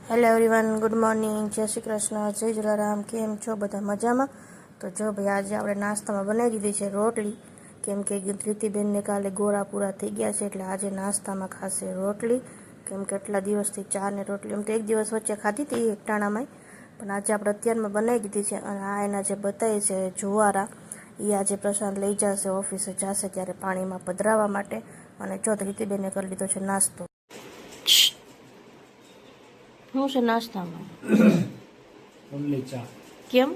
Hello everyone, good morning, જય શ્રી કૃષ્ણ, જય જલારામ. કેમ છો બધા? મજામાં? તો જો ભાઈ, આજે આપણે નાસ્તામાં બનાવી દીધી છે રોટલી. કેમ કે ધૃતિબેનને કાલે ગોળા પૂરા થઈ ગયા છે, એટલે આજે નાસ્તામાં ખાશે રોટલી. કેમ કે એટલા દિવસથી ચા ને રોટલી એમ તો એક દિવસ વચ્ચે ખાધી હતી એકટાણામાં, પણ આજે આપણે અત્યારમાં બનાવી દીધી છે. અને આ એના જે બતાવે છે જુવારા, એ આજે પ્રશાંત લઈ જશે ઓફિસે, જશે ત્યારે પાણીમાં પધરાવવા માટે. અને જો ધૃતિબેને કરી લીધો છે નાસ્તો. શું છે નાસ્તામાં? ઓનલી ચા. કેમ?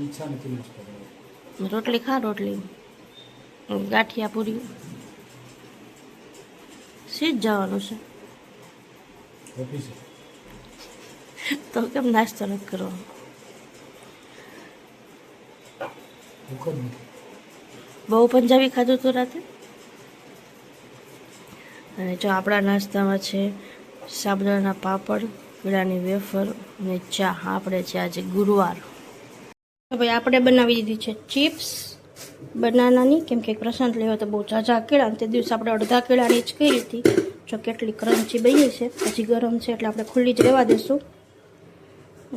ઈચ્છા નથી નાસ્તો. રોટલી ખા, રોટલી ગાંઠિયા પૂરી સીધ જવાનું છે ઓફિસે. તો કેમ નાસ્તો નથી કરવો? ભૂખ જ નથી. બહુ પંજાબી ખાધું હતું રાતે. અને જો આપણા નાસ્તામાં છે સાબુદાણાના પાપડ, કેળાની વેફર અને ચા. આપણે છે આજે ગુરુવાર. ભાઈ આપણે બનાવી દીધી છે ચિપ્સ બનાનાની. કેમ કે પ્રશાંત લેવા તો બહુ ઝાઝા કેળા, તે દિવસે આપણે અડધા કેળાની જ કરી હતી. જો કેટલી ક્રન્ચી બની છે, હજી ગરમ છે એટલે આપણે ખુલ્લી જ રહેવા દઈશું.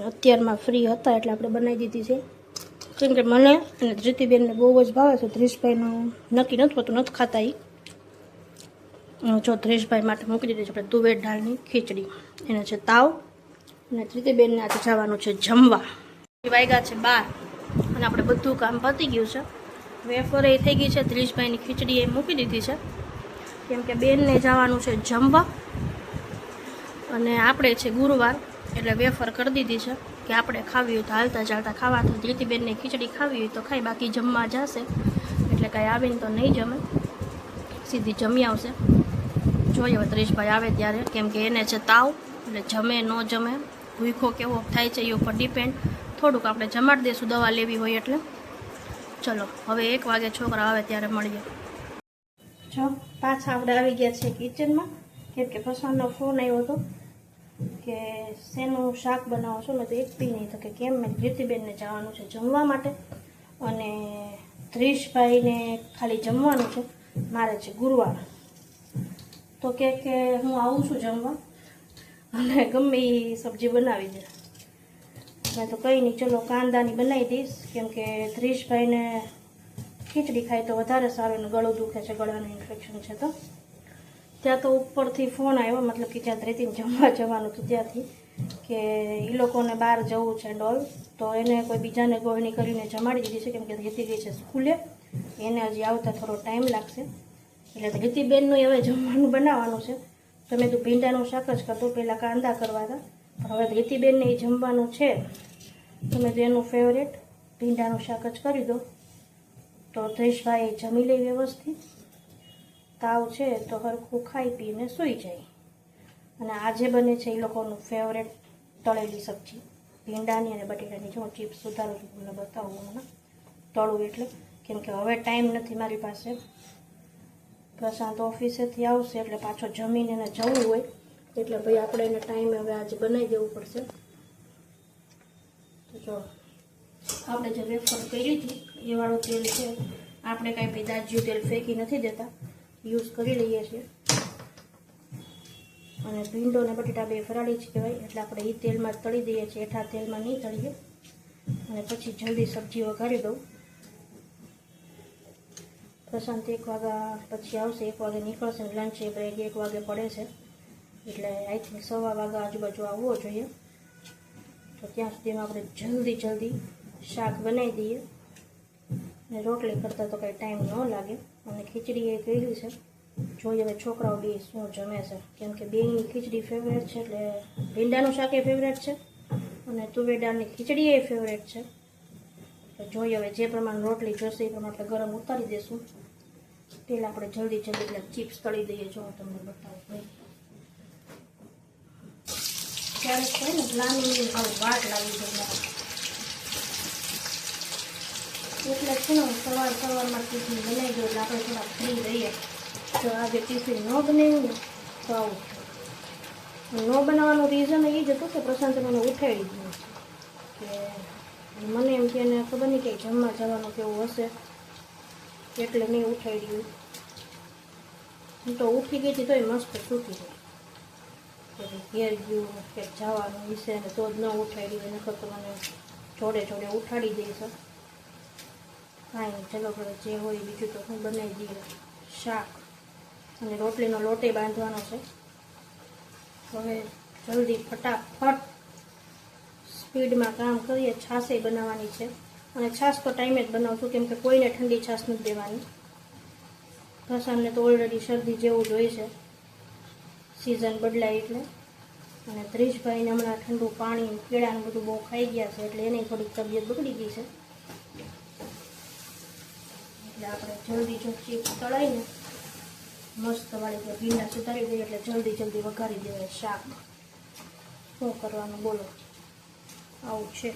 અત્યારમાં ફ્રી હતા એટલે આપણે બનાવી દીધી છે. કેમ કે મને અને ધૃતિબેનને બહુ જ ભાવે છે. ધ્રીશભાઈનું નક્કી નથી હોતું, નથી ખાતા એ. જો ધ્રેશભાઈ માટે મૂકી દીધી છે આપણે તુવેર દાળની ખીચડી. એને છે તાવ. અને ધૃતિબેનને આજે જવાનું છે જમવા. વાગ્યા છે 12 અને આપણે બધું કામ પતી ગયું છે. વેફર એ થઈ ગઈ છે, ધ્રેશભાઈની ખીચડી એ મૂકી દીધી છે. કેમ કે બેનને જવાનું છે જમવા. અને આપણે છે ગુરુવાર એટલે વેફર કરી દીધી છે કે આપણે ખાવી હોય તો હાલતા ચાલતા ખાવા. તો ધૃતિબેનને ખીચડી ખાવી હોય તો ખાઈ, બાકી જમવા જશે એટલે કાંઈ આવીને તો નહીં જમે, સીધી જમી આવશે. જોઈએ હવે ધ્રેશભાઈ આવે ત્યારે. કેમ કે એને છે તાવ એટલે જમે ન જમે, ભૂખો કેવો થાય છે એ ઉપર ડિપેન્ડ. થોડુંક આપણે જમાડી દઈશું દવા લેવી હોય એટલે. ચલો હવે 1 વાગે છોકરા આવે ત્યારે મળીએ. જો પાછા આપણે આવી ગયા છે કિચનમાં. કેમ કે પ્રશાંતનો ફોન આવ્યો હતો કે શેનું શાક બનાવો છો. મેં તો એક બી નહીં. તો કે કેમ? મેં ધૃતિબેનને જવાનું છે જમવા માટે અને ધ્રેશભાઈને ખાલી જમવાનું છે. મારે છે ગુરુવાર. તો કે હું આવું છું જમવા અને ગમે એ સબ્જી બનાવી દે. મેં તો કંઈ નહીં, ચલો કાંદાની બનાવી દઈશ. કેમ કે ધ્રેશભાઈને ખીચડી ખાય તો વધારે સારું. એને ગળું દુખે છે, ગળાનું ઇન્ફેક્શન છે. તો ત્યાં તો ઉપરથી ફોન આવ્યો, મતલબ કે જ્યાં ધ્રેતીને જમવા જવાનું હતું ત્યાંથી, કે એ લોકોને બહાર જવું છે ડોલ. તો એને કોઈ બીજાને ગોળણી કરીને જમાડી દીધી છે. કેમ કે ધ્રેતી ગઈ છે સ્કૂલે, એને હજી આવતા થોડો ટાઈમ લાગશે. એટલે ધૃતિબેનનું હવે જમવાનું બનાવવાનું છે. તો મેં તો ભીંડાનું શાક જ કરતો, પહેલાં કાંદા કરવા હતા. પણ હવે ધૃતિબેનને એ જમવાનું છે તો મેં તો એનું ફેવરેટ ભીંડાનું શાક જ કરી દો. તો ધ્રેશભાઈ જમી લે વ્યવસ્થિત. તાવ છે તો હરખું ખાઈ પીને સૂઈ જાય. અને આજે બને છે એ લોકોનું ફેવરેટ તળેલી સબ્જી, ભીંડાની અને બટેટાની. જો ચિપ્સ સુધારું છું, તમને બતાવું મને તળું એટલે. કેમ કે હવે ટાઈમ નથી મારી પાસે. પ્રશાંત ઓફિસેથી આવશે એટલે પાછો જમીને એને જવું હોય, એટલે ભાઈ આપણે એને ટાઈમે હવે આજે બનાવી દેવું પડશે. તો જો આપણે જે વેફર કરી હતી એ વાળું તેલ છે. આપણે કાંઈ ભાઈ દાજ્યું તેલ ફેંકી નથી દેતા, યુઝ કરી લઈએ છીએ. અને ભીંડો ને બટેટા બે ફરાળી જ કહેવાય એટલે આપણે એ તેલમાં જ તળી દઈએ છીએ, હેઠા તેલમાં નહીં તળીએ. અને પછી જલ્દી સબ્જી વઘારી દઉં. પ્રશાંત 1 વાગ્યા પછી આવશે, 1 વાગે નીકળશે. લંચ બ્રેક 1 વાગે પડે છે એટલે આઈ થિંક 1:15 વાગ્યા આજુબાજુ આવવો જોઈએ. તો ત્યાં સુધીમાં આપણે જલ્દી શાક બનાવી દઈએ. અને રોટલી કરતાં તો કંઈ ટાઈમ ન લાગે. અને ખીચડી એ કરી છે. જોઈએ હવે છોકરાઓ બે શું જમે છે. કેમ કે બેની ખીચડી ફેવરેટ છે, એટલે ભીંડાનું શાક એ ફેવરેટ છે અને તુવેર દાળની ખીચડી એ ફેવરેટ છે. તો જોઈએ હવે જે પ્રમાણે રોટલી જોશે એ પ્રમાણે આપણે ગરમ ઉતારી દઈશું. પહેલાં આપણે જલ્દી એટલે ચિપ્સ તળી દઈએ. જો તમને બતાવું ભાઈ, ક્યારેક થાય ને પ્લાનિંગની વાટ લાગી જાય. એટલે છે ને સવારમાં ટિફિન બનાવી દઉં એટલે આપણે થોડા ફ્રી રહીએ. તો આજે ટિફિન ન બનાવ્યું ને તો આવું ન બનાવવાનું રીઝન એ જ હતું કે પ્રશાંત મને ઉઠાવી દીધું કે મને એમ કે એને ખબર નહીં કે જમવા જવાનું કેવું હશે એટલે નહીં ઉઠાવી દીધું. હું તો ઉઠી ગઈ હતી તોય મસ્ત સૂતી ગઈ. કે ઘેર ગયું કે જવાનું વિશે ને તો જ ન ઉઠાડ્યું નકર તો મને જોડે જોડે ઉઠાડી દઈશ. કાંઈ નહીં, ચલો હવે જે હોય બીજું તો હું બનાવી દઈએ શાક અને રોટલીનો લોટે બાંધવાનો છે. હવે જલ્દી ફટાફટ સ્પીડમાં કામ કરીએ. છાશે બનાવવાની છે અને છાશ તો ટાઈમે જ બનાવશું કેમ કે કોઈને ઠંડી છાશ નથી દેવાની. પ્રશાંતને તો ઓલરેડી શરદી જેવું જ હોય છે, સિઝન બદલાય એટલે. અને ત્રીજભાઈને હમણાં ઠંડુ પાણી કેળાનું બધું બહુ ખાઈ ગયા છે એટલે એની થોડીક તબિયત બગડી ગઈ છે. એટલે આપણે જલ્દી જો ચીપ્સ તળાઈને મસ્ત વાળી કે ભીંડા સુધારી દઈએ એટલે જલ્દી વઘારી દેવાય શાક. શું કરવાનું બોલો, આવું છે.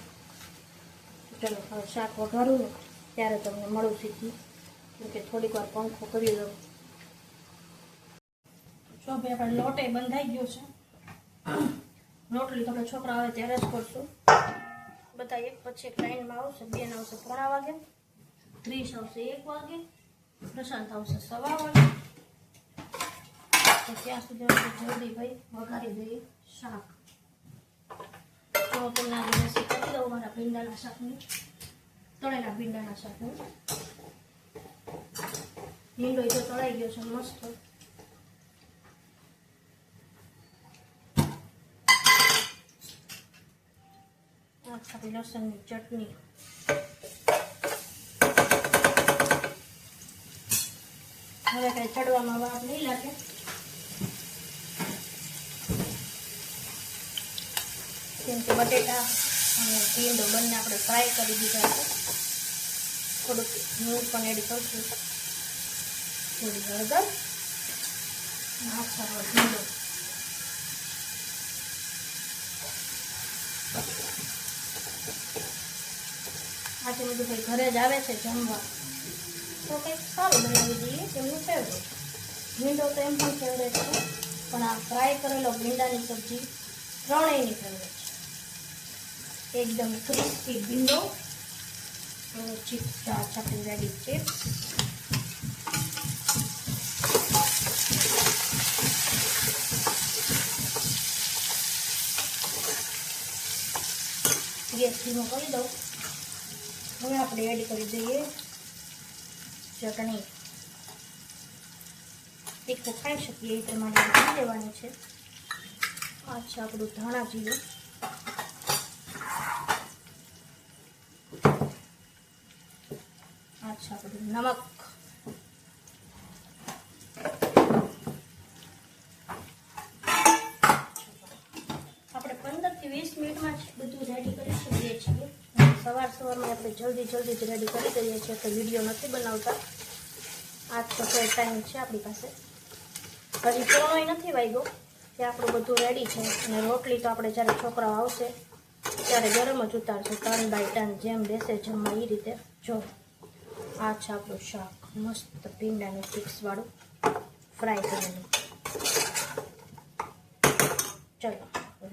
ચલો હવે શાક વઘારું ને ત્યારે તમને મળું સીધી, કેમકે થોડીક વાર પંખો કરી દઉં. જો ભાઈ આપણે લોટે બંધાઈ ગયો છે. રોટલી તો આપણે છોકરા આવે ત્યારે જ કરશું. બધા એક પછી એક લાઈનમાં આવશે. બેન આવશે 3:15 વાગે, ત્રીસ આવશે 1 વાગે, પ્રશાંત આવશે 1:15 વાગે. તો ત્યાં સુધી આપણે જલ્દી ભાઈ વઘારી દઈએ શાક. તો તમને આજે રેસીપી કરી દઉં મારા ભીંડાના શાકની, તળેલા ભીંડાના શાકની. ભીંડો તો તળાઈ ગયો છે મસ્ત. આપણી લસણની ચટણી, હવે કઈ ચડવામાં વાર નહીં લાગે. કેમ કે બટેટા અને ભીંડો બંને આપણે ફ્રાય કરી દીધા છે. થોડુંક મૂળ પણ એડ કરશું, થોડી હળદર, આછો ભીંડો. આજે બધું ભાઈ ઘરે જ આવે છે જમવા તો કંઈક સારું બનાવી દઈએ. એમનું ફેવરેટ ભીંડો તો એમ પણ ફેવરેટ છે, પણ આ ફ્રાય કરેલો ભીંડાની સબ્જી ત્રણેયની ફેવરેટ છે. એકદમ ક્રિસ્પી ભીંડો, ચિપ્સ આપણી રેડી ચિપ્સ. ગેસ ધીમો કરી દઉં. હવે આપણે એડ કરી દઈએ ચટણી. તીખું ખાઈ શકીએ એ પ્રમાણે નાખી દેવાની છે. આ છે આપણું ધાણા જીરું, આ છે આપણું નમક, આપણે 15 થી 20 મિનિટમાં જ બધું રેડી કરી શકીએ છીએ. સવારમાં આપણે જલ્દી જ રેડી કરી દઈએ છીએ તો વિડીયો નથી બનાવતા. આજ તો કોઈ ટાઈમ છે આપણી પાસે, હજી પોણોય નથી વાગ્યો કે આપણું બધું રેડી છે. અને રોટલી તો આપણે જ્યારે છોકરાઓ આવશે ત્યારે ગરમ જ ઉતારશું, 3/3 જેમ બેસે જમવા એ રીતે. જો આ છે આપણું શાક મસ્ત ભીંડાનું ચિપ્સવાળું ફ્રાય કરેલું. ચલો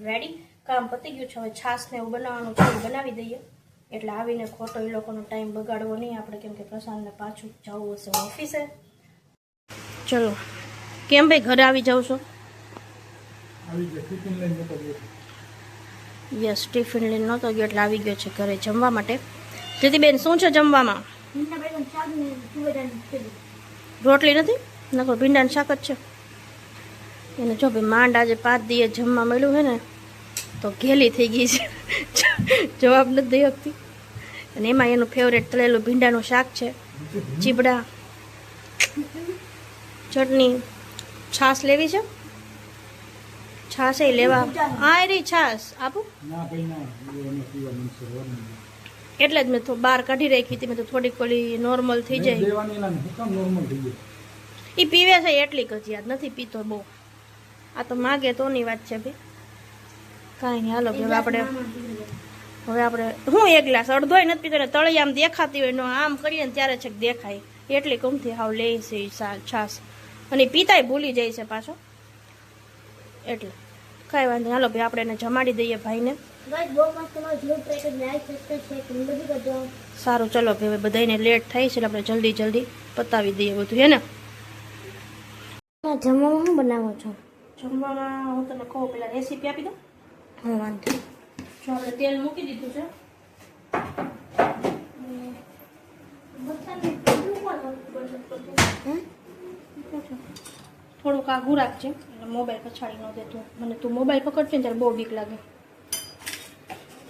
રેડી, કામ પતી ગયું છે. હવે છાશને એવું બનાવવાનું છે, બનાવી દઈએ એટલે આવીને ખોટો એ લોકોનો ટાઈમ બગાડવો નહીં આપણે, કેમ કે પ્રશાંતને પાછું જવું હશે ઓફિસે. ચલો કેમ ભાઈ ઘરે આવી જાવ છો? યસ, ટિફિન લઈને નહોતો ગયો એટલે આવી ગયો છે ઘરે જમવા માટે. દીદીબેન શું છે જમવામાં? રોટલી નથી, નકર ભીંડાનું શાક જ છે. એને જો ભાઈ માંડ આજે 5 દિવસ જમવા મળ્યું છે ને તો ઘેલી થઈ ગઈ છે, જવાબ નથી દઈ શકતી. અને એમાં એનું ફેવરેટ તળેલું ભીંડાનું શાક છે, ચીબડા, ચટણી. છાશ લેવી છે? છાશ એ લેવા. હા રી છાશ આપું એટલે જ મેં તો બહાર કાઢી રાખી હતી. મેં તો થોડીક ઓલી નોર્મલ થઈ જાય એ પીવે છે એટલી જ યાદ નથી પીતો બહુ. આ તો માગે તોની વાત છે ભાઈ. કાંઈ નહીં, હાલો હવે આપણે હું 1 ગ્લાસ અડધોય નથી પીતો ને તળી આમ દેખાતી હોય આમ કરીએ ને ત્યારે છે દેખાય એટલી કમથી હાવ લે છે છાશ. અને પીતાય ભૂલી જાય છે પાછો, એટલે કાંઈ વાંધો. હાલો ભાઈ આપણે એને જમાડી દઈએ ભાઈને. સારું ચલો ભાઈ, બધાને લેટ થાય છે એટલે આપણે જલ્દી પતાવી દઈએ બધું, હે ને? જમવામાં શું બનાવો છો? જમવામાં હું તને કહું પેલા રેસીપી આપી દઉં. હા વાંધો જો આપણે તેલ મૂકી દીધું છે. થોડુંક આઘું રાખજે એટલે મોબાઈલ પછાડી ન દેતો. મને તું મોબાઈલ પકડશે ને ત્યારે બહુ બીક લાગે.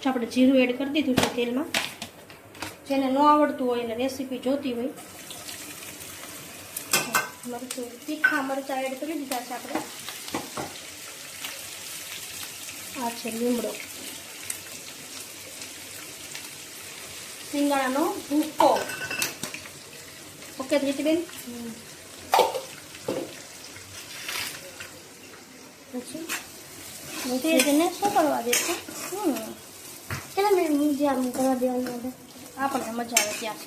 જો આપણે જીરું એડ કરી દીધું છે તેલમાં. જેને ન આવડતું હોય એને રેસીપી જોતી હોય મરચું તીખા મરચાં એડ કરી દીધા છે આપણે. આ છે લીમડો, સિંગાણાનો ભૂકો. ઓકે ધીતીબેન. પછી તેને શું કરવા દેશે? ચાલો મેં મુજે આમ કરવા દેવાનું હતું. આપણને મજા આવે ત્યાં.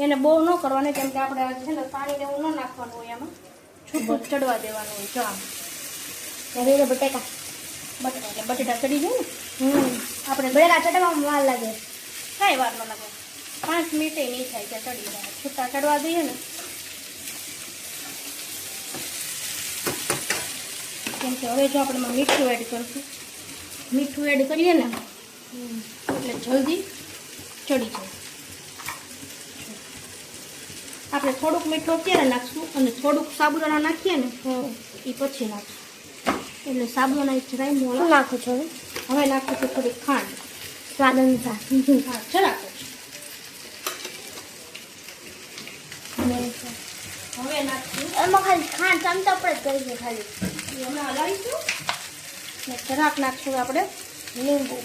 એને બહુ ન કરવાની કેમ કે આપણે છે ને પાણી ને એવું ન નાખવાનું હોય એમાં. છૂટું ચડવા દેવાનું હોય. જો આમ ત્યારે બટેકા બટેટા ચડી જાય ને. આપણે બટેકા ચટવામાં વાર લાગે. કાંઈ વાર ન લાગે. 5 મિનિટે નહીં થાય કે ચડી જાય. છૂટા ચડવા દઈએ ને કેમ કે હવે જો આપણે એમાં મીઠું એડ કરશું. મીઠું એડ કરીએ ને એટલે જલ્દી ચડી જાય. આપણે થોડુંક મીઠું અત્યારે નાખશું અને થોડુંક સાબુદાણા નાખીએ ને એ પછી નાખશું. એટલે સાબુદાણા જરાય મોળા શું નાખું છો હવે નાખું છું થોડીક ખાંડ. સ્વાદ અનુસાર. હા જરાક જ. હવે નાખશું એમાં ખાલી ખાંડ ચમચા પર જ કરીએ ખાલી. અમે હલાવીશું ને જરાક નાખશું આપણે લીંબુ.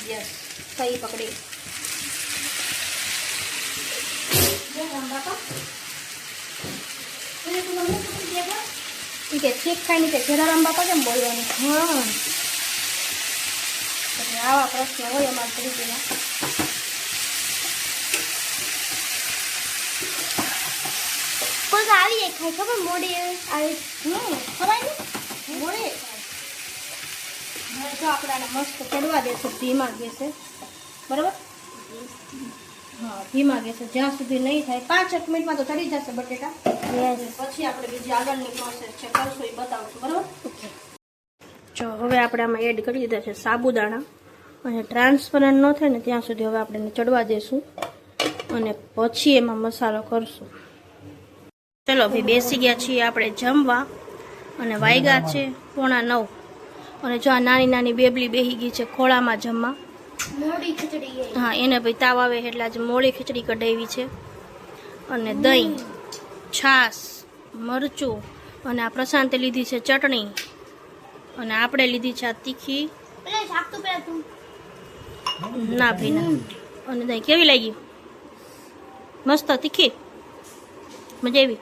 યસ કઈ પકડી. કે ચેક ખાઈ ને કે જલારામ બાપા કેમ બોલવાનું? હા એટલે આવા પ્રશ્ન હોય અમારા તરીકેના. કોઈ તો આવી જાય ખાય ખબર મોડી આવી ખવાય ને મોડે. હવે જો આપણે આને મસ્ત ચડવા દેશું ધીમા ગેસે. બરાબર? હા ધીમા ગેસે જ્યાં સુધી નહીં થાય 5 મિનિટમાં તો ચડી જશે બટેટા. પછી આપણે બીજી આગળની પ્રોસેસ છે કરશું એ બતાવશું. બરાબર? જો હવે આપણે આમાં એડ કરી દીધા છે સાબુદાણા અને ટ્રાન્સપરન્ટ ન થાય ને ત્યાં સુધી હવે આપણે એને ચડવા દઈશું અને પછી એમાં મસાલો કરશું. ચલો ભાઈ બેસી ગયા છીએ આપણે જમવા અને વાગ્યા છે 8:45 અને જો આ નાની નાની બેબલી બેસી ગઈ છે ખોળામાં જમવા. મોડી ખીચડી. હા એને ભાઈ તાવ આવે એટલે આજે મોડી ખીચડી કઢાવી છે અને દહીં, છાશ, મરચું અને આ પ્રશાંતે લીધી છે ચટણી અને આપણે લીધી છે આ તીખી. પેલા શાક તો પેલા તું ના ભાઈ ના. અને દહીં કેવી લાગી? મસ્ત તીખી, મજા આવી.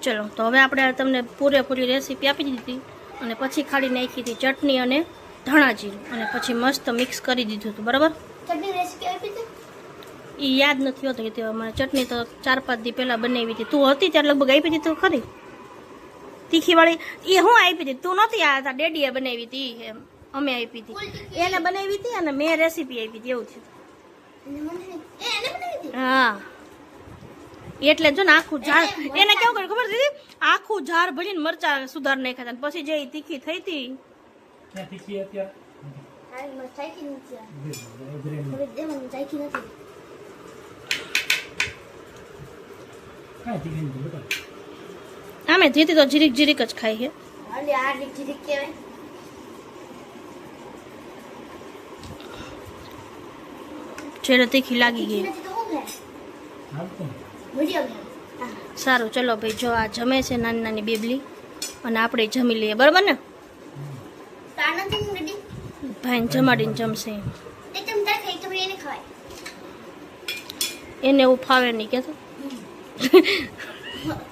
ચલો તો હવે આપણે તમને પૂરેપૂરી રેસીપી આપી દીધી અને પછી ખાલી નાખી હતી ચટણી અને ધાણા જીરું અને પછી મસ્ત મિક્સ કરી દીધું હતું. બરાબર? ચટણી રેસીપી આપી દે. એ યાદ નથી હોતું કે મને ચટણી તો 4-5 દી પહેલાં બનાવી હતી. તું હતી ત્યારે લગભગ આપી હતી તો ખરી તીખીવાળી. એ હું આપી હતી, તું નહોતી. આ તારા ડેડીએ બનાવી હતી, એમ અમે આપી હતી. એને બનાવી હતી અને મેં રેસીપી આપી હતી એવું થયું. હા એટલે જો ને આખું ઝાડ એને કેવું કર્યું ખબર દીદી? આખું ઝાડ ભરીને મરચા સુધાર નાખ્યા હતા પછી જે તીખી થઈ હતી. ક્યાં તીખી અત્યારે? હાલ મસ્ત ચાખી નથી. ઉધરે હવે દેવાનું ચાખી નથી. કાંઈ તીખી નથી બેટા. આમે જીતી તો જીરીક જીરીક જ ખાઈ છે. હાલે આ રીત કહેવાય. છેલ્લે તીખી લાગી ગઈ. નથી તો હું ખાય હાલતો ને. વિડીયો હા સારું ચલો ભાઈ જો આ જમે છે નાની નાની બેબલી અને આપણે જમી લઈએ. બરાબર ને? તારના તો રેડી ભાઈને જમાડીને જમશે. એકદમ તાર ખાઈ તો એને ખવાય. એને એવું ફાવે નહીં કે તો